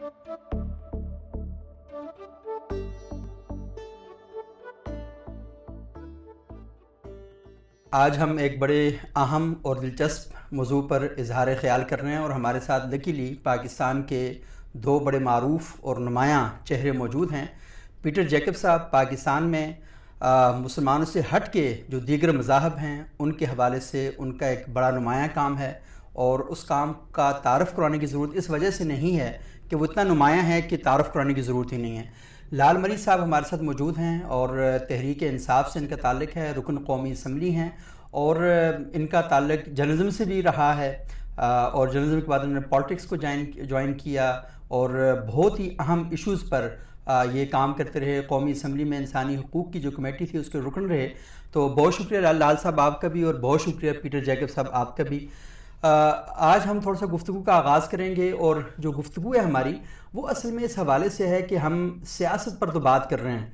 آج ہم ایک بڑے اہم اور دلچسپ موضوع پر اظہار خیال کر رہے ہیں، اور ہمارے ساتھ لکیلی پاکستان کے دو بڑے معروف اور نمایاں چہرے موجود ہیں۔ پیٹر جیکب صاحب پاکستان میں مسلمانوں سے ہٹ کے جو دیگر مذاہب ہیں ان کے حوالے سے ان کا ایک بڑا نمایاں کام ہے، اور اس کام کا تعارف کرانے کی ضرورت اس وجہ سے نہیں ہے کہ وہ اتنا نمایاں ہے کہ تعارف کرانے کی ضرورت ہی نہیں ہے۔ لال مری صاحب ہمارے ساتھ موجود ہیں، اور تحریک انصاف سے ان کا تعلق ہے، رکن قومی اسمبلی ہیں، اور ان کا تعلق جرنلزم سے بھی رہا ہے، اور جرنلزم کے بعد انہوں نے پالیٹکس کو جوائن کیا، اور بہت ہی اہم ایشوز پر یہ کام کرتے رہے۔ قومی اسمبلی میں انسانی حقوق کی جو کمیٹی تھی اس کے رکن رہے۔ تو بہت شکریہ لال صاحب آپ کا بھی، اور بہت شکریہ پیٹر جیکب صاحب آپ کا بھی۔ آج ہم تھوڑا سا گفتگو کا آغاز کریں گے، اور جو گفتگو ہے ہماری وہ اصل میں اس حوالے سے ہے کہ ہم سیاست پر تو بات کر رہے ہیں،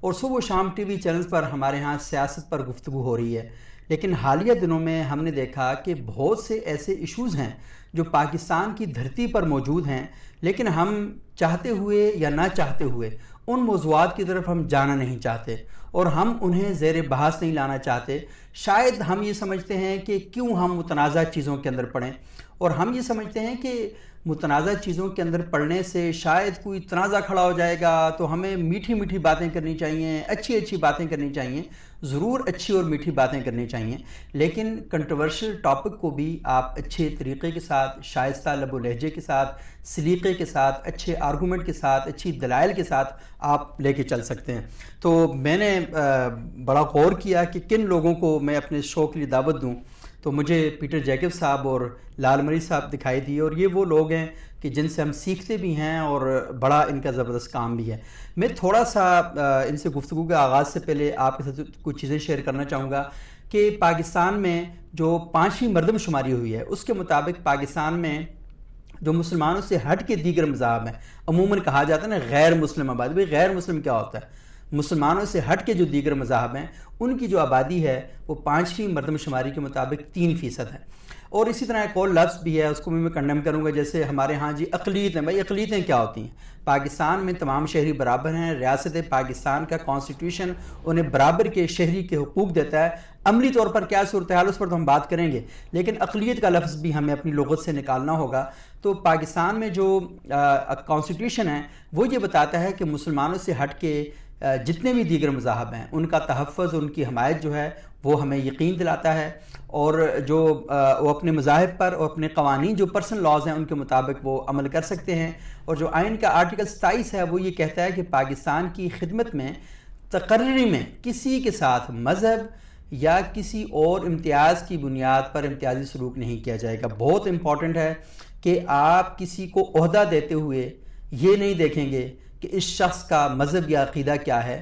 اور صبح و شام ٹی وی چینلز پر ہمارے ہاں سیاست پر گفتگو ہو رہی ہے، لیکن حالیہ دنوں میں ہم نے دیکھا کہ بہت سے ایسے ایشوز ہیں جو پاکستان کی دھرتی پر موجود ہیں، لیکن ہم چاہتے ہوئے یا نہ چاہتے ہوئے ان موضوعات کی طرف ہم جانا نہیں چاہتے، اور ہم انہیں زیر بحث نہیں لانا چاہتے۔ شاید ہم یہ سمجھتے ہیں کہ کیوں ہم متنازع چیزوں کے اندر پڑیں، اور ہم یہ سمجھتے ہیں کہ متنازع چیزوں کے اندر پڑھنے سے شاید کوئی تنازع کھڑا ہو جائے گا، تو ہمیں میٹھی میٹھی باتیں کرنی چاہیے، اچھی اچھی باتیں کرنی چاہیے، ضرور اچھی اور میٹھی باتیں کرنی چاہیے، لیکن کنٹروورشل ٹاپک کو بھی آپ اچھے طریقے کے ساتھ، شائستہ لب و لہجے کے ساتھ، سلیقے کے ساتھ، اچھے آرگومنٹ کے ساتھ، اچھی دلائل کے ساتھ آپ لے کے چل سکتے ہیں۔ تو میں نے بڑا غور کیا کہ کن لوگوں کو میں اپنے شو کے لیے دعوت دوں، تو مجھے پیٹر جیکب صاحب اور لال مری صاحب دکھائی دیے، اور یہ وہ لوگ ہیں کہ جن سے ہم سیکھتے بھی ہیں، اور بڑا ان کا زبردست کام بھی ہے۔ میں تھوڑا سا ان سے گفتگو کے آغاز سے پہلے آپ کے ساتھ کچھ چیزیں شیئر کرنا چاہوں گا کہ پاکستان میں جو 5ویں مردم شماری ہوئی ہے اس کے مطابق پاکستان میں جو مسلمانوں سے ہٹ کے دیگر مذاہب ہیں، عموماً کہا جاتا ہے نا غیر مسلم آبادی، بھئی غیر مسلم کیا ہوتا ہے؟ مسلمانوں سے ہٹ کے جو دیگر مذاہب ہیں ان کی جو آبادی ہے وہ 5ویں مردم شماری کے مطابق 3% ہے۔ اور اسی طرح ایک اور لفظ بھی ہے، اس کو بھی میں کنڈیم کروں گا، جیسے ہمارے ہاں جی اقلیت ہیں۔ بھائی اقلیتیں کیا ہوتی ہیں؟ پاکستان میں تمام شہری برابر ہیں، ریاست پاکستان کا کانسٹیٹیوشن انہیں برابر کے شہری کے حقوق دیتا ہے۔ عملی طور پر کیا صورتحال اس پر تو ہم بات کریں گے، لیکن اقلیت کا لفظ بھی ہمیں اپنی لغت سے نکالنا ہوگا۔ تو پاکستان میں جو کانسٹیٹیوشن ہے وہ یہ بتاتا ہے کہ مسلمانوں سے ہٹ کے جتنے بھی دیگر مذاہب ہیں ان کا تحفظ، ان کی حمایت جو ہے وہ ہمیں یقین دلاتا ہے، اور جو وہ اپنے مذاہب پر اور اپنے قوانین جو پرسنل لاز ہیں ان کے مطابق وہ عمل کر سکتے ہیں۔ اور جو آئین کا آرٹیکل 27 ہے وہ یہ کہتا ہے کہ پاکستان کی خدمت میں تقرری میں کسی کے ساتھ مذہب یا کسی اور امتیاز کی بنیاد پر امتیازی سلوک نہیں کیا جائے گا۔ بہت امپورٹنٹ ہے کہ آپ کسی کو عہدہ دیتے ہوئے یہ نہیں دیکھیں گے کہ اس شخص کا مذہب یا عقیدہ کیا ہے،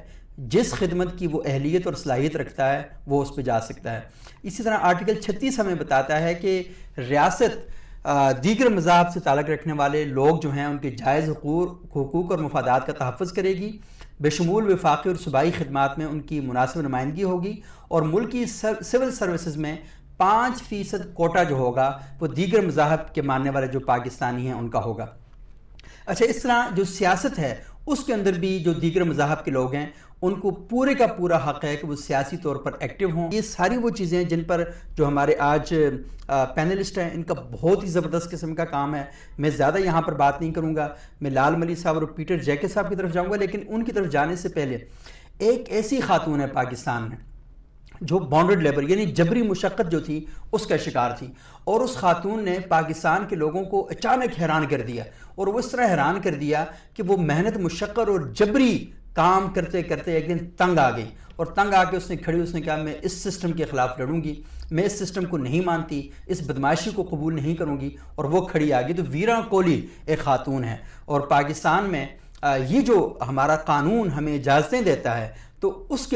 جس خدمت کی وہ اہلیت اور صلاحیت رکھتا ہے وہ اس پہ جا سکتا ہے۔ اسی طرح آرٹیکل 36 ہمیں بتاتا ہے کہ ریاست دیگر مذاہب سے تعلق رکھنے والے لوگ جو ہیں ان کے جائز حقوق اور مفادات کا تحفظ کرے گی، بشمول وفاقی اور صوبائی خدمات میں ان کی مناسب نمائندگی ہوگی، اور ملکی سول سروسز میں 5% کوٹا جو ہوگا وہ دیگر مذاہب کے ماننے والے جو پاکستانی ہیں ان کا ہوگا۔ اچھا، اس طرح جو سیاست ہے اس کے اندر بھی جو دیگر مذاہب کے لوگ ہیں ان کو پورے کا پورا حق ہے کہ وہ سیاسی طور پر ایکٹیو ہوں۔ یہ ساری وہ چیزیں جن پر جو ہمارے آج پینلسٹ ہیں ان کا بہت ہی زبردست قسم کا کام ہے۔ میں زیادہ یہاں پر بات نہیں کروں گا، میں لال مری صاحب اور پیٹر جیکب صاحب کی طرف جاؤں گا، لیکن ان کی طرف جانے سے پہلے ایک ایسی خاتون ہے پاکستان میں جو بانڈڈ لیبر یعنی جبری مشقت جو تھی اس کا شکار تھی، اور اس خاتون نے پاکستان کے لوگوں کو اچانک حیران کر دیا، اور وہ اس طرح حیران کر دیا کہ وہ محنت مشقت اور جبری کام کرتے کرتے ایک دن تنگ آ گئی، اور تنگ آ کے اس نے کہا میں اس سسٹم کے خلاف لڑوں گی، میں اس سسٹم کو نہیں مانتی، اس بدمعاشی کو قبول نہیں کروں گی، اور وہ کھڑی آ گئی۔ تو ویرا کوہلی ایک خاتون ہے، اور پاکستان میں یہ جو ہمارا قانون ہمیں اجازتیں دیتا ہے تو اس کے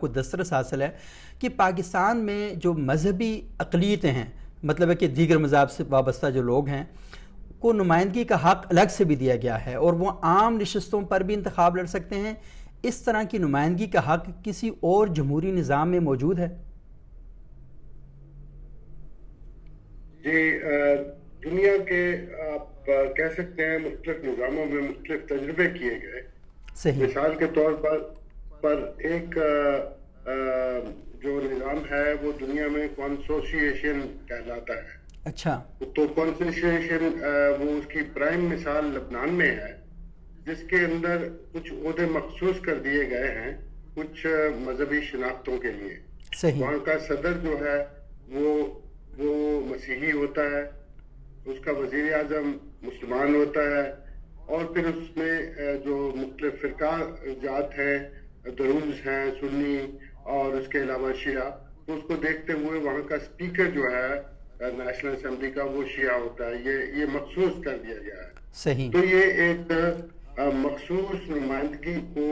آپ کو دسترس حاصل ہے کہ پاکستان میں جو مذہبی اقلیتیں ہیں، مطلب ہے کہ دیگر مذاہب سے وابستہ جو لوگ ہیں، کو نمائندگی کا حق الگ سے بھی دیا گیا ہے اور وہ عام نشستوں پر بھی انتخاب لڑ سکتے ہیں. اس طرح کی نمائندگی کا حق کسی اور جمہوری نظام میں موجود ہے؟ جی، دنیا کے آپ کہہ سکتے ہیں مختلف نظاموں میں مختلف تجربے کیے گئے. صحیح. مثال کے طور پر ایک جو نظام ہے وہ دنیا میں کنسوسیشن کہلاتا ہے. اچھا. تو کنسوسیشن وہ اس کی پرائم مثال لبنان میں ہے، جس کے اندر کچھ عہدے مخصوص کر دیے گئے ہیں کچھ مذہبی شناختوں کے لیے. صحیح. وہاں کا صدر جو ہے وہ مسیحی ہوتا ہے، اس کا وزیر اعظم مسلمان ہوتا ہے، اور پھر اس میں جو مختلف فرقہ جات ہیں، دروز ہیں، سنی اور اس کے علاوہ شیعہ، تو اس کو دیکھتے ہوئے وہاں کا اسپیکر جو ہے نیشنل اسمبلی کا وہ شیعہ ہوتا ہے. یہ مخصوص کر دیا گیا ہے. صحیح. تو یہ ایک مخصوص نمائندگی کو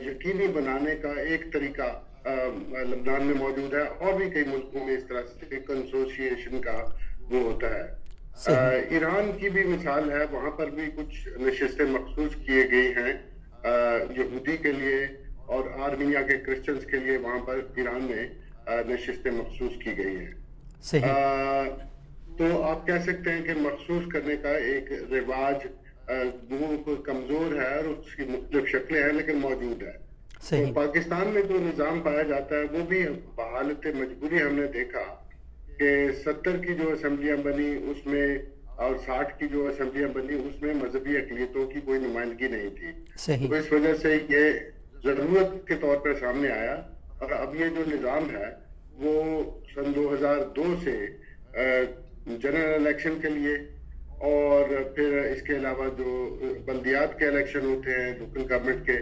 یقینی بنانے کا ایک طریقہ لبنان میں موجود ہے، اور بھی کئی ملکوں میں اس طرح سے کنسوسیشن کا وہ ہوتا ہے. ایران کی بھی مثال ہے، وہاں پر بھی کچھ نشستیں مخصوص کیے گئی ہیں یہودی کے لیے اور آرمینیا کے کرسچنز کے لیے. وہاں پر ایران میں نشستیں مخصوص کی گئی ہیں. تو آپ کہہ سکتے ہیں کہ مخصوص کرنے کا ایک رواج وہ کمزور ہے اور اس کی مختلف شکلیں ہیں، لیکن موجود ہے. تو پاکستان میں جو نظام پایا جاتا ہے وہ بھی بحالت مجبوری ہم نے دیکھا کہ 70 کی جو اسمبلیاں بنی اس میں اور 60 کی جو اسمبلیاں بنی اس میں مذہبی اقلیتوں کی کوئی نمائندگی نہیں تھی. تو اس وجہ سے یہ ضرورت کے طور پر سامنے آیا، اور اب یہ جو نظام ہے وہ سن 2002 سے جنرل الیکشن کے لیے اور پھر اس کے علاوہ جو بلدیات کے الیکشن ہوتے ہیں لوکل گورنمنٹ کے،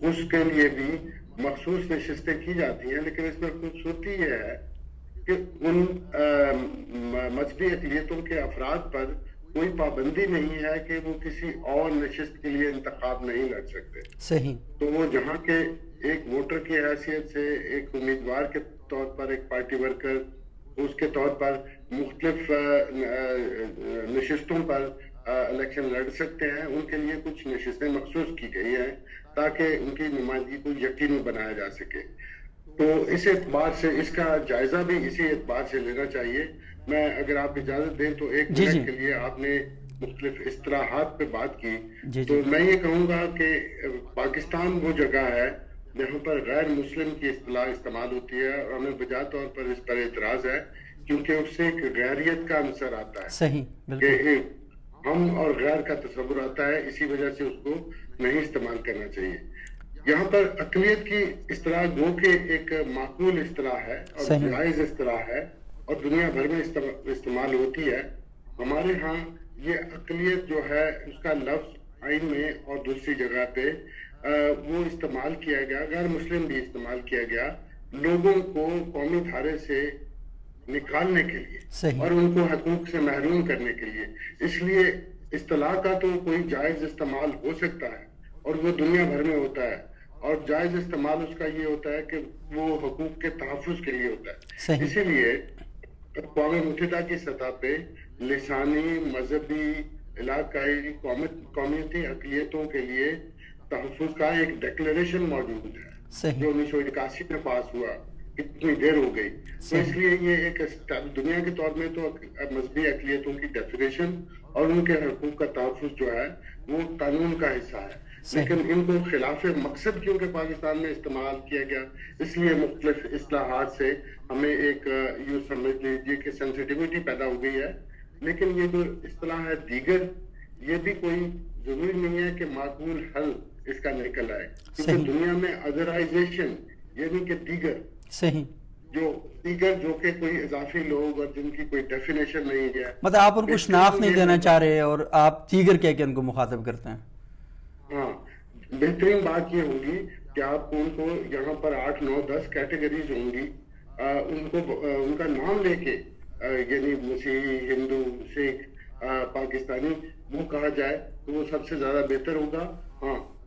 اس کے لیے بھی مخصوص نشستیں کی جاتی ہیں. لیکن اس میں خوبصورتی یہ ہے کہ ان مذہبی اقلیتوں کے افراد پر کوئی پابندی نہیں ہے کہ وہ کسی اور نشست کے لیے انتخاب نہیں لڑ سکتے. صحیح. تو وہ جہاں کے ایک ووٹر کی حیثیت سے، ایک امیدوار کے طور پر، ایک پارٹی ورکر اس کے طور پر مختلف نشستوں پر الیکشن لڑ سکتے ہیں. ان کے لیے کچھ نشستیں مخصوص کی گئی ہیں تاکہ ان کی نمائندگی کو یقینی بنایا جا سکے. تو اس اعتبار سے اس کا جائزہ بھی اسی اعتبار سے لینا چاہیے. میں اگر آپ اجازت دیں تو ایک منٹ کے لیے آپ نے مختلف اصطلاحات پہ بات کی، تو میں یہ کہوں گا کہ پاکستان وہ جگہ ہے جہاں پر غیر مسلم کی اصطلاح استعمال ہوتی ہے، اور ہمیں بجا طور پر اس پر اعتراض ہے کیونکہ اس سے ایک غیریت کا عنصر آتا ہے. صحیح. کہ ہم اور غیر کا تصور آتا ہے، اسی وجہ سے اس کو نہیں استعمال کرنا چاہیے. یہاں پر اقلیت کی اصطلاح گو کہ ایک معقول اصطلاح ہے اور جائز اصطلاح ہے اور دنیا بھر میں استعمال ہوتی ہے. ہمارے ہاں یہ اقلیت جو ہے اس کا لفظ آئین میں اور دوسری جگہ پہ وہ استعمال کیا گیا، غیر مسلم بھی استعمال کیا گیا لوگوں کو قومی دھارے سے نکالنے کے لیے اور ان کو حقوق سے محروم کرنے کے لیے. اس لیے اصطلاح کا تو کوئی جائز استعمال ہو سکتا ہے اور وہ دنیا بھر میں ہوتا ہے، اور جائز استعمال اس کا یہ ہوتا ہے کہ وہ حقوق کے تحفظ کے لیے ہوتا ہے. اسی لیے اقوام متحدہ کی سطح پہ لسانی، مذہبی، علاقائی، قومیتی اقلیتوں کے لیے تحفظ کا ایک ڈیکلیریشن موجود ہے جو 1981 میں پاس ہوا. کتنی دیر ہو گئی. تو اس لیے یہ ایک دنیا کے طور میں تو مذہبی اقلیتوں کی ڈیفینیشن اور ان کے حقوق کا تحفظ جو ہے وہ قانون کا حصہ ہے. لیکن ان کو خلاف مقصد کیونکہ پاکستان میں استعمال کیا گیا، اس لیے مختلف اصطلاحات سے ہمیں ایک یوں سمجھ لیجیے کہ سینسٹیوٹی پیدا ہو گئی ہے. لیکن یہ جو اصطلاح ہے دیگر، یہ بھی کوئی ضروری نہیں ہے کہ معقول حل اس کا نکل آئے، کیونکہ دنیا میں ادرائزیشن یعنی کہ دیگر جو کہ کوئی اضافی لوگ اور جن کی کوئی ڈیفینیشن نہیں ہے، مطلب آپ ان کو شناخت نہیں دینا چاہ رہے اور آپ دیگر کہہ کے ان کو مخاطب کرتے ہیں. ہاں، بہترین بات یہ ہوگی کہ آپ ان کو یہاں پر 8، 9، 10 کیٹیگریز ہوں گی، ان کو ان کا نام لے کے یعنی مسیحی، ہندو، سکھ، پاکستانی وہ کہا جائے تو وہ سب سے زیادہ بہتر ہوگا. ہاں،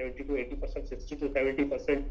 70 to 80%, 60 to 70%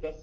10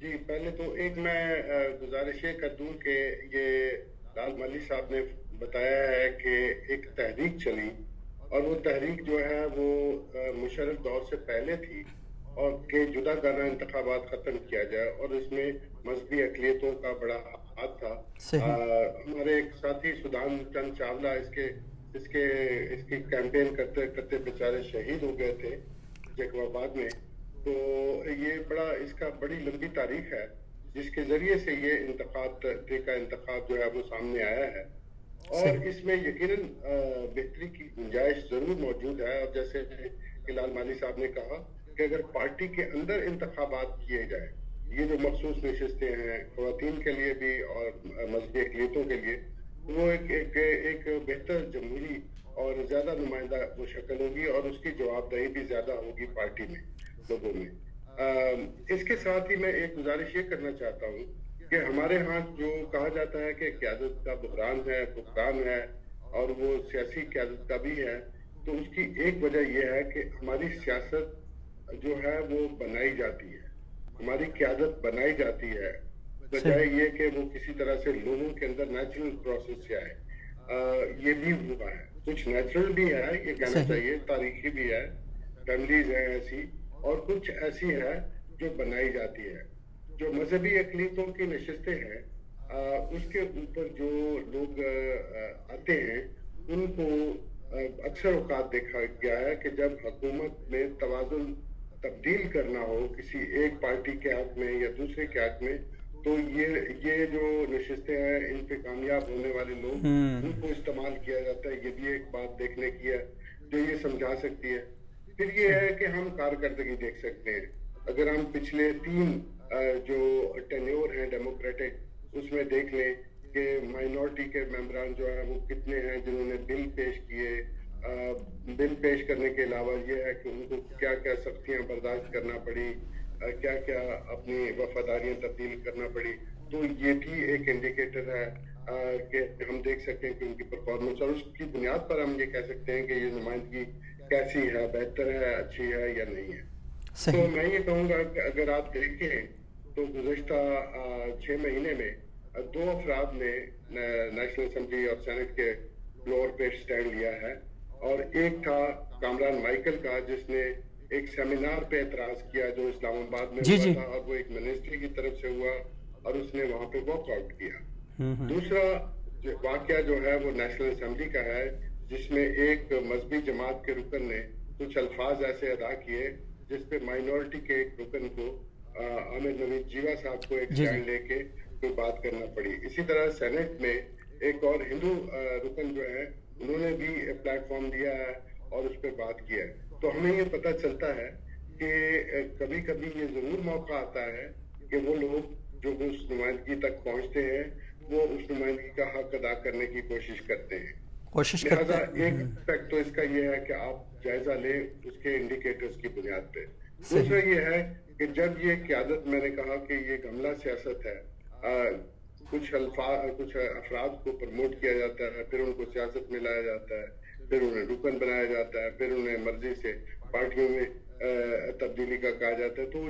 جی پہلے تو ایک میں گزارش یہ کر دوں کہ یہ لال مالی صاحب نے بتایا ہے کہ ایک تحریک چلی اور وہ تحریک جو ہے وہ مشرف دور سے پہلے تھی اور کہ جدا گانا انتخابات ختم کیا جائے اور اس میں مذہبی اقلیتوں کا بڑا ہاتھ تھا. ہمارے ایک ساتھی سودان چند چاولہ اس کی کیمپین کرتے کرتے بیچارے شہید ہو گئے تھے جیکب آباد میں. تو یہ اس کا بڑی لمبی تاریخ ہے جس کے ذریعے سے یہ انتخاب جو ہے وہ سامنے آیا ہے اور اس میں یقیناً بہتری کی گنجائش ضرور موجود ہے. اور جیسے کہ لال مالی صاحب نے کہا کہ اگر پارٹی کے اندر انتخابات کیے جائیں, یہ جو مخصوص نشستیں ہیں خواتین کے لیے بھی اور مذہبی اقلیتوں کے لیے, وہ ایک بہتر جمہوری اور زیادہ نمائندہ وہ شکل ہوگی اور اس کی جواب دہی بھی زیادہ ہوگی پارٹی میں لوگوں میں. اس کے ساتھ ہی میں ایک گزارش یہ کرنا چاہتا ہوں کہ ہمارے ہاں جو کہا جاتا ہے کہ قیادت کا بحران ہے اور وہ سیاسی قیادت کا بھی ہے, تو اس کی ایک وجہ یہ ہے کہ ہماری سیاست جو ہے وہ بنائی جاتی ہے, ہماری قیادت بنائی جاتی ہے بجائے یہ کہ وہ کسی طرح سے لوگوں کے اندر نیچرل پروسیس سے آئے. یہ بھی ہوا ہے, کچھ نیچرل بھی ہے یہ کہنا چاہیے, تاریخی بھی ہے, فیملیز ہیں ایسی, اور کچھ ایسی ہے جو بنائی جاتی ہے. جو مذہبی اقلیتوں کی نشستیں ہیں اس کے اوپر جو لوگ آتے ہیں ان کو اکثر اوقات دیکھا گیا ہے کہ جب حکومت میں توازن تبدیل کرنا ہو کسی ایک پارٹی کے حق میں یا دوسرے کے حق میں, تو یہ جو نشستیں ہیں ان پہ کامیاب ہونے والے لوگ ان کو استعمال کیا جاتا ہے. یہ بھی ایک بات دیکھنے کی ہے جو یہ سمجھا سکتی ہے. پھر یہ ہے کہ ہم کارکردگی دیکھ سکتے ہیں. اگر ہم پچھلے 3 جو ٹینیور ہیں ڈیموکریٹک اس میں دیکھ لیں کہ مائنورٹی کے ممبران جو ہیں وہ کتنے ہیں جنہوں نے بل پیش کیے. بل پیش کرنے کے علاوہ یہ ہے کہ ان کو کیا کیا سختیاں برداشت کرنا پڑی, کیا کیا اپنی وفاداریاں تبدیل کرنا پڑی. تو یہ بھی ایک انڈیکیٹر ہے کہ ہم دیکھ سکتے ہیں کہ ان کی پرفارمنس, اور اس کی بنیاد پر ہم یہ کہہ سکتے ہیں کہ یہ نمائندگی کیسی ہے, بہتر ہے, اچھی ہے یا نہیں ہے. تو میں یہ کہوں گا کہ اگر آپ دیکھیں تو گزشتہ 6 مہینے میں 2 افراد نے نیشنل اسمبلی اور سینٹ کے فلور پہ سٹینڈ لیا ہے, اور ایک تھا کامران مائیکل کا جس نے ایک سیمینار پہ اعتراض کیا جو اسلام آباد میں ہوا تھا, اور وہ ایک منسٹری کی طرف سے ہوا اور اس نے وہاں پہ واک آؤٹ کیا. دوسرا واقعہ جو ہے وہ نیشنل اسمبلی کا ہے جس میں ایک مذہبی جماعت کے رکن نے کچھ الفاظ ایسے ادا کیے جس پہ مائنورٹی کے ایک رکن کو عامر نوید جیوا صاحب کو ایک اسٹینڈ لے کے کوئی بات کرنا پڑی. اسی طرح سینٹ میں ایک اور ہندو رکن جو ہے انہوں نے بھی پلیٹ فارم دیا ہے اور اس پہ بات کیا ہے. تو ہمیں یہ پتہ چلتا ہے کہ کبھی کبھی یہ ضرور موقع آتا ہے کہ وہ لوگ جو اس نمائندگی تک پہنچتے ہیں وہ اس نمائندگی کا حق ادا کرنے کی کوشش کرتے ہیں. لہٰذا ایک اسپیکٹ تو اس کا یہ ہے کہ آپ جائزہ لیں اس کے انڈیکیٹرز کی بنیاد پہ. دوسرا یہ ہے کہ جب یہ قیادت, میں نے کہا کہ یہ گملہ سیاست ہے, کچھ افراد کو پروموٹ کیا جاتا ہے, پھر ان کو سیاست میں لایا جاتا ہے, پھر انہیں رکن بنایا جاتا ہے, پھر انہیں مرضی سے پارٹیوں میں تبدیلی کا کہا جاتا ہے. تو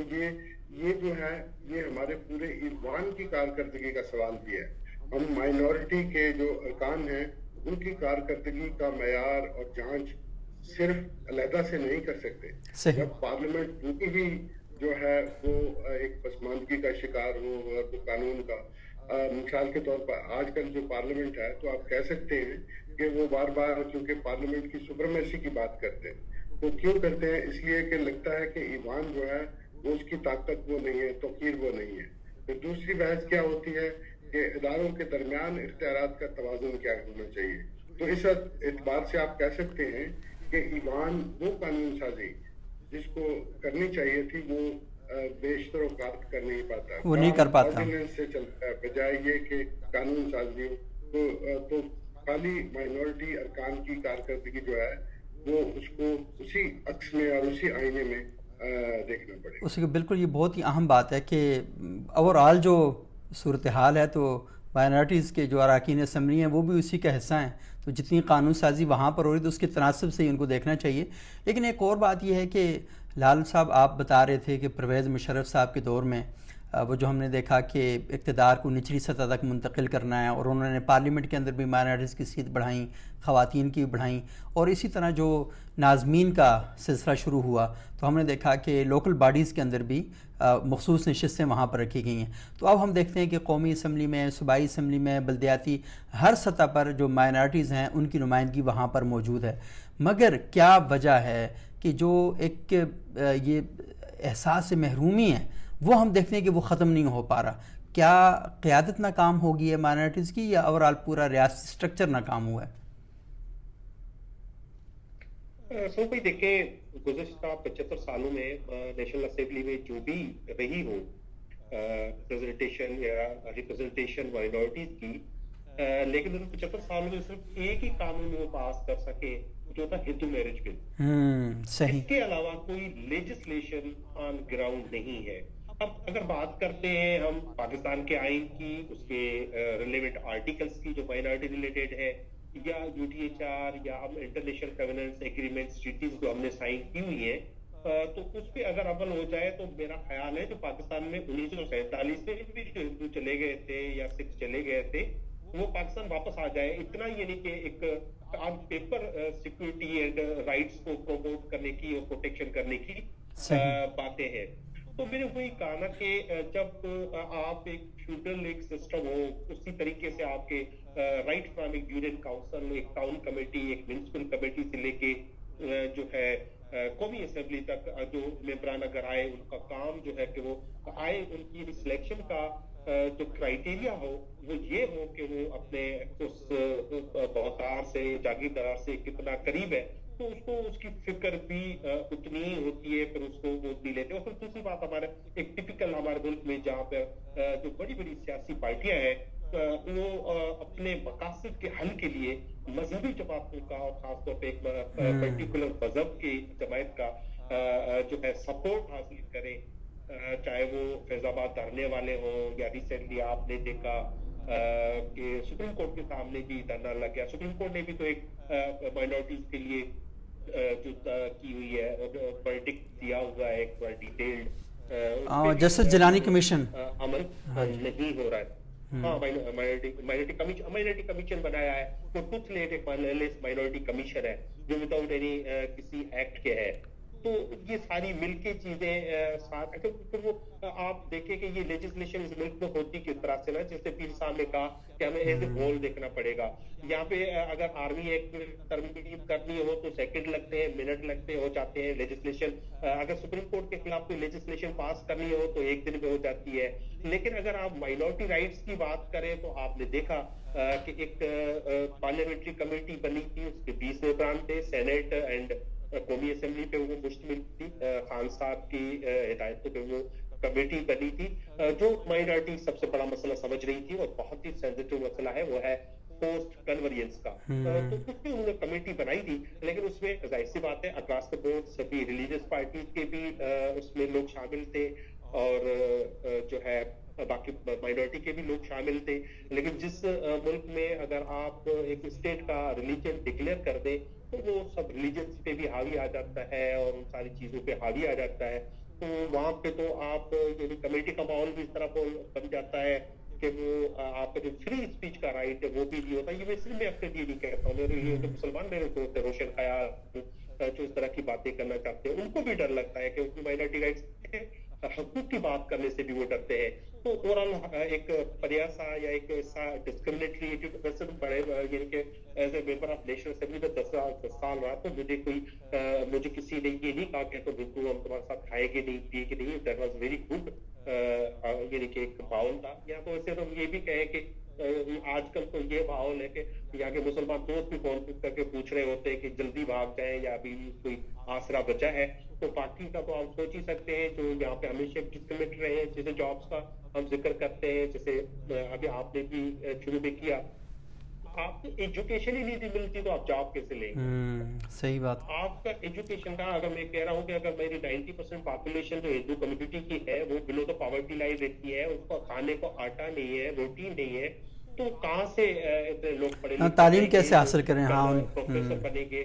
یہ جو ہے یہ ہمارے پورے ایوان کی کارکردگی کا سوال بھی ہے. ہم مائنورٹی کے جو ارکان ہیں ان کی کارکردگی کا معیار اور جانچ صرف علیحدہ سے نہیں کر سکتے. جب پارلیمنٹ پوری بھی جو ہے وہ ایک پسماندگی کا شکار ہو قانون کا, مثال کے طور پر آج کل جو پارلیمنٹ ہے تو آپ کہہ سکتے ہیں کہ وہ بار بار چونکہ پارلیمنٹ کی سپرمیسی کی بات کرتے ہیں. تو کیوں کرتے ہیں؟ اس لیے کہ لگتا ہے کہ ایوان جو ہے وہ اس کی طاقت وہ نہیں ہے, توقیر وہ نہیں ہے. پھر دوسری بحث کیا ہوتی ہے کہ اداروں کے درمیان اختیارات کا توازن کیا ہونا چاہیے. تو اس اعتبار سے آپ کہہ سکتے ہیں کہ ایوان وہ قانون سازی جس کو کرنی چاہیے تھی وہ بیشتر اوقات کر نہیں پاتا, وہ نہیں کر پاتا. آرڈیننس سے چلتا ہے بجائے یہ کہ قانون سازی ہو. تو خالی مائنورٹی ارکان کی کارکردگی جو ہے وہ اس کو اسی عکس میں اور اسی آئینے میں دیکھنا پڑے. اس کی بالکل یہ بہت ہی اہم بات ہے کہ اوور آل جو صورتحال ہے تو مائنورٹیز کے جو اراکین اسمبلی ہیں وہ بھی اسی کا حصہ ہیں. تو جتنی قانون سازی وہاں پر ہو رہی تو اس کے تناسب سے ہی ان کو دیکھنا چاہیے. لیکن ایک اور بات یہ ہے کہ لال صاحب آپ بتا رہے تھے کہ پرویز مشرف صاحب کے دور میں وہ جو ہم نے دیکھا کہ اقتدار کو نچلی سطح تک منتقل کرنا ہے، اور انہوں نے پارلیمنٹ کے اندر بھی مائنارٹیز کی سیٹ بڑھائیں، خواتین کی بڑھائیں، اور اسی طرح جو ناظمین کا سلسلہ شروع ہوا تو ہم نے دیکھا کہ لوکل باڈیز کے اندر بھی مخصوص نشستیں وہاں پر رکھی گئی ہیں۔ تو اب ہم دیکھتے ہیں کہ قومی اسمبلی میں، صوبائی اسمبلی میں، بلدیاتی ہر سطح پر جو مائنارٹیز ہیں ان کی نمائندگی وہاں پر موجود ہے۔ مگر کیا وجہ ہے کہ جو ایک یہ احساس محرومی ہے وہ ہم دیکھتے ہیں کہ وہ ختم نہیں ہو پا رہا؟ کیا قیادت ناکام ہوگی ہے مائنارٹیز کی، یا اوورآل پورا ریاستی سٹرکچر ناکام ہوا ہے؟ سو بھائی دیکھیں، گزشتہ 75 سالوں میں نیشنل اسمبلی میں جو بھی رہی ہو پریزنٹیشن یا ریپرزنٹیشن مائنورٹیز کی، لیکن ان 75 سالوں میں صرف ایک ہی قانون وہ پاس کر سکے جو تھا ہندو میرج بل۔ صحیح۔ اس کے علاوہ کوئی لیجسلیشن آن گراؤنڈ نہیں ہے۔ اب اگر بات کرتے ہیں ہم پاکستان کے آئین کی، اس کے ریلیونٹ آرٹیکلز کی جو مائنورٹی ریلیٹڈ ہے، یا UDHR یا ہم انٹرنیشنل کویننٹس ایگریمنٹس ٹریٹیز جو ہم نے سائن کی ہوئی ہیں، تو اس پہ اگر عمل ہو جائے تو میرا خیال ہے جو پاکستان میں 1947 میں بھی جو ہندو چلے گئے تھے یا سکھ چلے گئے تھے وہ پاکستان واپس آ جائے۔ اتنا یعنی کہ ایک آج پیپر سیکورٹی اینڈ رائٹس کو پروموٹ کرنے کی اور پروٹیکشن کرنے کی باتیں ہیں۔ تو میں نے وہی کہا نا کہ جب آپ ایک فیوڈل ایک سسٹم ہو، اسی طریقے سے آپ کے رائٹ فرام ایک یونین کاؤنسل، ایک ٹاؤن کمیٹی، ایک میونسپل کمیٹی سے لے کے جو ہے قومی اسمبلی تک جو ممبران اگر آئے، ان کا کام جو ہے کہ وہ آئے، ان کی سلیکشن کا جو کرائیٹیریا ہو وہ یہ ہو کہ وہ اپنے اس بہتار سے، جاگیردار سے کتنا قریب ہے، تو اس کو اس کی فکر بھی اتنی ہی ہوتی ہے، پھر اس کو وہ بھی لیتے ہیں۔ اور پھر دوسری بات ہمارے ایک ٹپیکل ہمارے ملک میں جہاں پہ جو بڑی بڑی سیاسی پارٹیاں ہیں وہ اپنے مقاصد کے حل کے لیے مذہبی جماعتوں کا اور خاص طور پہ ایک پرٹیکولر مذہب کی جماعت کا جو ہے سپورٹ حاصل کریں، چاہے وہ فیض آباد دھرنے والے ہوں، یا ریسنٹلی آپ نے دیکھا کہ سپریم کورٹ کے سامنے بھی دھرنا لگ گیا۔ سپریم کورٹ نے بھی تو ایک مائنورٹیز کے لیے جو کی ہوئی ہے ورڈکٹ دیا ہوا ہے، ایک ڈیٹیلڈ جسٹس جیلانی کمیشن عمل نہیں ہو رہا ہے۔ ہاں، مائنورٹی کمیشن بنایا ہے، وہ ٹوتھ لیٹ ایک مائنورٹی کمیشن ہے جو وداؤٹ اینی کسی ایکٹ کے ہے۔ تو یہ ساری مل کے چیزیں ساتھ، پھر وہ آپ دیکھیں کہ یہ لیجسلیشن اس ملک میں ہوتی کس طرح سے نا، جیسے پیر صاحب نے کہا کہ ہمیں ایز اے ہول دیکھنا پڑے گا۔ یہاں پہ اگر آرمی ایکٹ ترمیم کرنی ہو تو سیکنڈ لگتے ہیں، منٹ لگتے ہو جاتے ہیں۔ لیجسلیشن اگر سپریم کورٹ کے خلاف کوئی لیجسلیشن پاس کرنی ہو تو ایک دن میں ہو جاتی ہے۔ لیکن اگر آپ مائنورٹی رائٹس کی بات کریں تو آپ نے دیکھا کہ ایک پارلیمنٹری کمیٹی بنی تھی، اس کے 20 ممبران تھے، سینیٹ اینڈ قومی اسمبلی پہ وہ مشتمل تھی، خان صاحب کی ہدایتوں پہ وہ کمیٹی بنی تھی جو مائنورٹی سب سے بڑا مسئلہ سمجھ رہی تھی، اور بہت ہی سینسیٹیو مسئلہ ہے، وہ ہے پوسٹ کنورینس کا۔ تو اس میں انہوں نے کمیٹی بنائی تھی، لیکن اس میں ظاہر سی بات ہے اکراس دا بورڈ سبھی ریلیجیس پارٹیز کے بھی اس میں لوگ شامل تھے، اور جو ہے باقی مائنورٹی کے بھی لوگ شامل تھے۔ لیکن جس ملک میں اگر آپ ایک اسٹیٹ کا ریلیجن ڈکلیئر کر دیں تو وہ سب ریلیجنس پہ بھی حاوی آ جاتا ہے اور ان ساری چیزوں پہ حاوی آ جاتا ہے۔ تو وہاں پہ تو آپ یعنی کمیٹی کا ماحول بھی اس طرح بن جاتا ہے کہ وہ آپ کا جو فری اسپیچ کا رائٹ ہے وہ بھی نہیں ہوتا۔ یہ میں صرف میں اپنے لیے نہیں کہتا ہوں، میرے جو مسلمان میرے دوست ہیں روشن خیال جو اس طرح کی باتیں کرنا چاہتے ہیں، ان کو بھی ڈر لگتا ہے کہ ان کی مائنورٹی رائٹس حقوق کی بات کرنے سے بھی وہ ڈرتے ہیں۔ تو اوورآل ایک پریاسا یا ایک ایسا ڈسکریمنیٹری ویسے بڑے یعنی کہ as a member of national assembly میں 10 سال رہا تو مجھے کسی نے یہ نہیں کہا کہ تو بالکل ہم تمہارے ساتھ کھائے گے نہیں، پیے گے نہیں۔ دیٹ واز ویری گڈ، یعنی کہ ایک ماحول تھا۔ یہاں تو ویسے ہم یہ بھی کہیں کہ آج کل تو یہ ماحول ہے کہ یہاں کے مسلمان دوست بھی فون کر کے پوچھ رہے ہوتے ہیں کہ جلدی بھاگ جائیں یا ابھی کوئی آسرا بچا ہے۔ تو باقی کا تو آپ سوچ ہی سکتے ہیں جو یہاں پہ ہمیشہ ڈسکریمنیٹ رہے ہیں، جیسے جابس کا ہم ذکر کرتے ہیں، جیسے ابھی آپ نے بھی شروع میں کیا، آپ کو ایجوکیشن ہی نہیں ملتی تو آپ جاب کیسے لیں گے؟ صحیح بات۔ آپ کا ایجوکیشن کا اگر میں کہہ رہا ہوں کہ اگر میری 90% پاپولیشن جو ہندو کمیونٹی کی ہے وہ بلو دا پاورٹی لائن رہتی ہے، اس کو کھانے کو آٹا نہیں ہے، روٹی نہیں ہے، تو کہاں سے اتنے لوگ پڑھے لکھے تعلیم کیسے حاصل کریں؟ ہاں، پروفیسر بنیں گے؟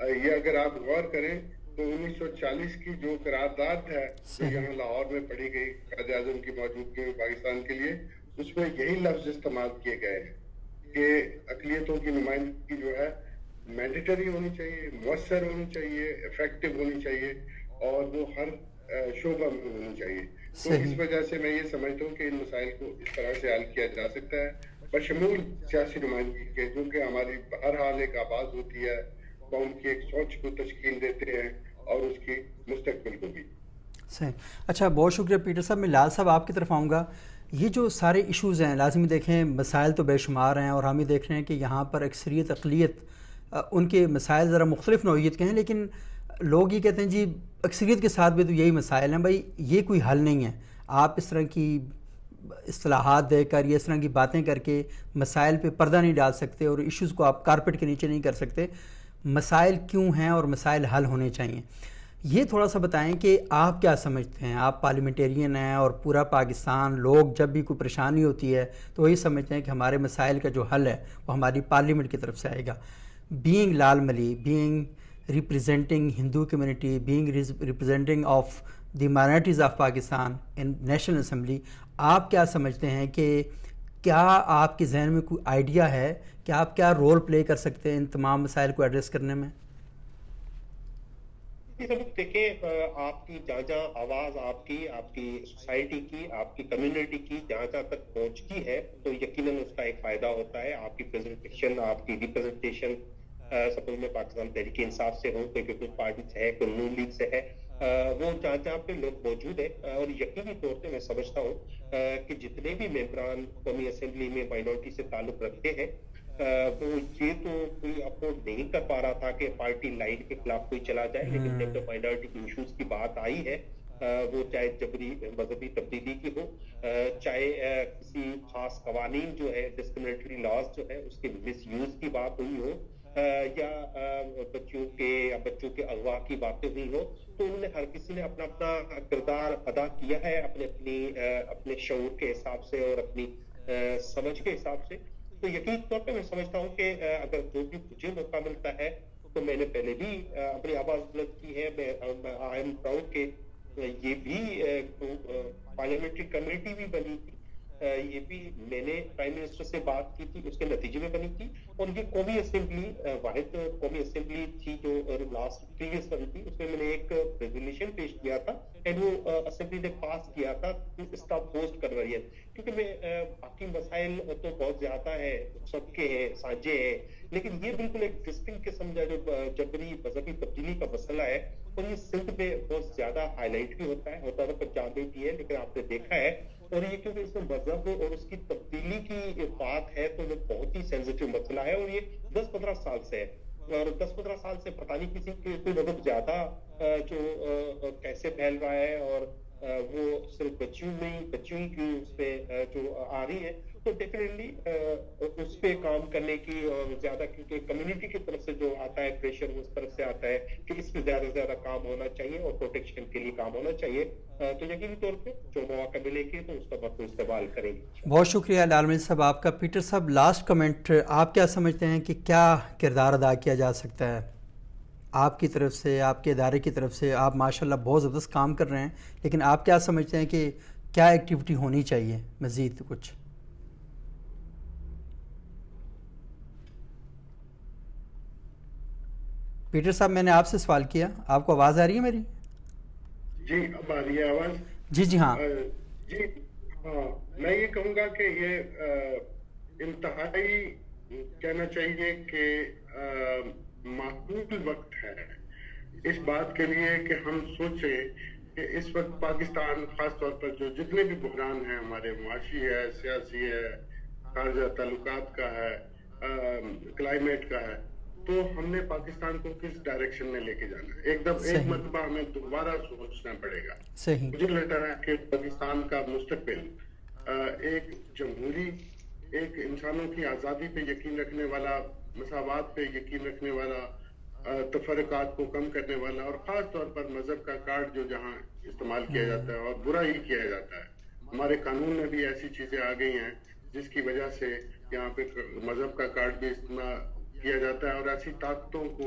یہ اگر آپ غور کریں تو 1940 کی جو قرارداد ہے جو یہاں لاہور میں پڑھی گئی قائد اعظم کی موجودگی میں پاکستان کے لیے، اس میں یہی لفظ استعمال کیے گئے ہیں کہ اقلیتوں کی نمائندگی جو ہے مینڈیٹری ہونی چاہیے، مؤثر ہونی چاہیے، افیکٹو ہونی چاہیے، اور وہ ہر شعبہ میں ہونی چاہیے. تو اس وجہ سے میں یہ سمجھتا ہوں کہ ان مسائل کو اس طرح سے حل کیا جا سکتا ہے بشمول سیاسی نمائندگی کے، جو کہ ہماری ہر حال ایک آواز ہوتی ہے، قوم کی ایک سوچ کو تشکیل دیتے ہیں اور اس کی مستقبل کو بھی. صحیح. اچھا، بہت شکریہ پیٹر صاحب. میں لال صاحب آپ کی طرف آؤں گا. یہ جو سارے ایشوز ہیں لازمی دیکھیں، مسائل تو بے شمار ہیں، اور ہم یہ دیکھ رہے ہیں کہ یہاں پر اکثریت اقلیت ان کے مسائل ذرا مختلف نوعیت کے ہیں، لیکن لوگ یہ کہتے ہیں جی اکثریت کے ساتھ بھی تو یہی مسائل ہیں. بھائی یہ کوئی حل نہیں ہے. آپ اس طرح کی اصطلاحات دے کر یا اس طرح کی باتیں کر کے مسائل پہ پردہ نہیں ڈال سکتے، اور ایشوز کو آپ کارپیٹ کے نیچے نہیں کر سکتے. مسائل کیوں ہیں اور مسائل حل ہونے چاہیے. یہ تھوڑا سا بتائیں کہ آپ کیا سمجھتے ہیں. آپ پارلیمنٹیرین ہیں اور پورا پاکستان لوگ جب بھی کوئی پریشانی ہوتی ہے تو وہی سمجھتے ہیں کہ ہمارے مسائل کا جو حل ہے وہ ہماری پارلیمنٹ کی طرف سے آئے گا. Being Lal Malhi, being representing Hindu community, being representing of the minorities of Pakistan in National Assembly, آپ کیا سمجھتے ہیں کہ کیا آپ کے ذہن میں کوئی آئیڈیا ہے کہ آپ کیا رول پلے کر سکتے ہیں ان تمام مسائل کو ایڈریس کرنے میں؟ دیکھیں، آپ کی جہاں جہاں آواز آپ کی سوسائٹی کی، آپ کی کمیونٹی کی جہاں جہاں تک پہنچتی ہے تو یقیناً اس کا ایک فائدہ ہوتا ہے. آپ کی پریزنٹیشن، آپ کی ریپریزنٹیشن، سپوز میں پاکستان تحریک انصاف سے ہوں، کوئی پیپلز پارٹی سے ہے، کوئی نون لیگ سے ہے، وہ جہاں جہاں پہ لوگ موجود ہیں، اور یقینی طور پہ میں سمجھتا ہوں کہ جتنے بھی ممبران قومی اسمبلی میں مائنورٹی سے تعلق رکھتے ہیں، وہ یہ تو کوئی افورڈ نہیں کر پا رہا تھا کہ پارٹی لائن کے خلاف کوئی چلا جائے، لیکن جب مائنورٹی کی ایشوز کی بات آئی ہے، وہ چاہے جبری مذہبی تبدیلی کی ہو، چاہے کسی خاص قوانین جو ہے ڈسکریمنیٹری لاز جو ہے اس کے مس یوز کی بات ہوئی ہو، یا بچوں کے اغوا کی باتیں ہوئی ہو، تو انہوں نے ہر کسی نے اپنا اپنا کردار ادا کیا ہے اپنے شعور کے حساب سے اور اپنی سمجھ کے حساب سے. تو یقین طور پہ میں سمجھتا ہوں کہ اگر جو بھی مجھے موقع ملتا ہے تو میں نے پہلے بھی اپنی آواز بلند کی ہے. میں آئی ایم پراؤڈ کہ یہ بھی پارلیمنٹری کمیٹی بھی بنی تھی، یہ بھی میں نے پرائم منسٹر سے بات کی تھی، اس کے نتیجے میں بنی تھی. اور یہ قومی اسمبلی واحد قومی اسمبلی تھی جو لاسٹ پریویس بنی تھی، اس میں میں نے ایک ریزولوشن پیش کیا تھا اینڈ وہ اسمبلی نے پاس کیا تھا اسٹاپ پوسٹ کنورژن. کیونکہ میں باقی مسائل تو بہت زیادہ ہے، سب کے ہیں، سانجے ہیں، لیکن یہ بالکل ایک ڈسٹنکٹ قسم کا جو جبری مذہبی تبدیلی کا مسئلہ ہے، اور یہ سندھ میں بہت زیادہ ہائی لائٹ بھی ہوتا ہے پنجاب میں بھی ہے، لیکن آپ نے دیکھا ہے. اور یہ کیونکہ اس میں مذہب اور اس کی تبدیلی کی بات ہے تو وہ بہت ہی سینسیٹیو مسئلہ ہے، اور یہ 10-15 سال سے ہے، اور 10-15 سال سے پتہ نہیں کسی کے کوئی مذہب زیادہ جو کیسے پھیل رہا ہے، اور وہ صرف بچیوں کی اس پہ جو آ رہی ہے. تو ڈیفینیٹلی اس پہ کام کرنے کی، اور زیادہ کیونکہ کمیونٹی کی طرف سے جو آتا ہے پریشر اس طرف سے آتا ہے کہ اس پہ زیادہ سے زیادہ کام ہونا چاہیے اور پروٹیکشن کے لیے کام ہونا چاہیے. تو یقینی طور پہ جو مواقع ملے گی تو اس کا وقت استعمال کریں گے. بہت شکریہ لال ملی صاحب آپ کا. پیٹر صاحب لاسٹ کمنٹ، آپ کیا سمجھتے ہیں کہ کیا کردار ادا کیا جا سکتا ہے آپ کی طرف سے، آپ کے ادارے کی طرف سے؟ آپ ماشاءاللہ بہت زبردست کام کر رہے ہیں، لیکن آپ کیا سمجھتے ہیں کہ کیا ایکٹیویٹی ہونی چاہیے مزید کچھ؟ پیٹر صاحب میں نے آپ سے سوال کیا، آپ کو آواز آ رہی ہے میری؟ جی اب آ رہی ہے آواز. جی ہاں جی ہاں، میں یہ کہوں گا کہ یہ انتہائی کہنا چاہیے کہ معقول وقت ہے اس بات کے لیے کہ ہم سوچیں کہ اس وقت پاکستان خاص طور پر جو جتنے بھی بحران ہیں ہمارے، معاشی ہے، سیاسی ہے، خارجہ تعلقات کا ہے، کلائمیٹ کا ہے، تو ہم نے پاکستان کو کس ڈائریکشن میں لے کے جانا ہے. ایک مرتبہ ہمیں دوبارہ سوچنا پڑے گا. مجھے لگتا ہے کہ پاکستان کا مستقبل ایک جمہوری، ایک انسانوں کی آزادی پہ یقین رکھنے والا، مساوات پہ یقین رکھنے والا، تفرقات کو کم کرنے والا، اور خاص طور پر مذہب کا کارڈ جو جہاں استعمال کیا جاتا ہے اور برا ہی کیا جاتا ہے. ہمارے قانون میں بھی ایسی چیزیں آ گئی ہیں جس کی وجہ سے یہاں پہ مذہب کا کارڈ بھی استعمال کیا جاتا ہے، اور ایسی طاقتوں کو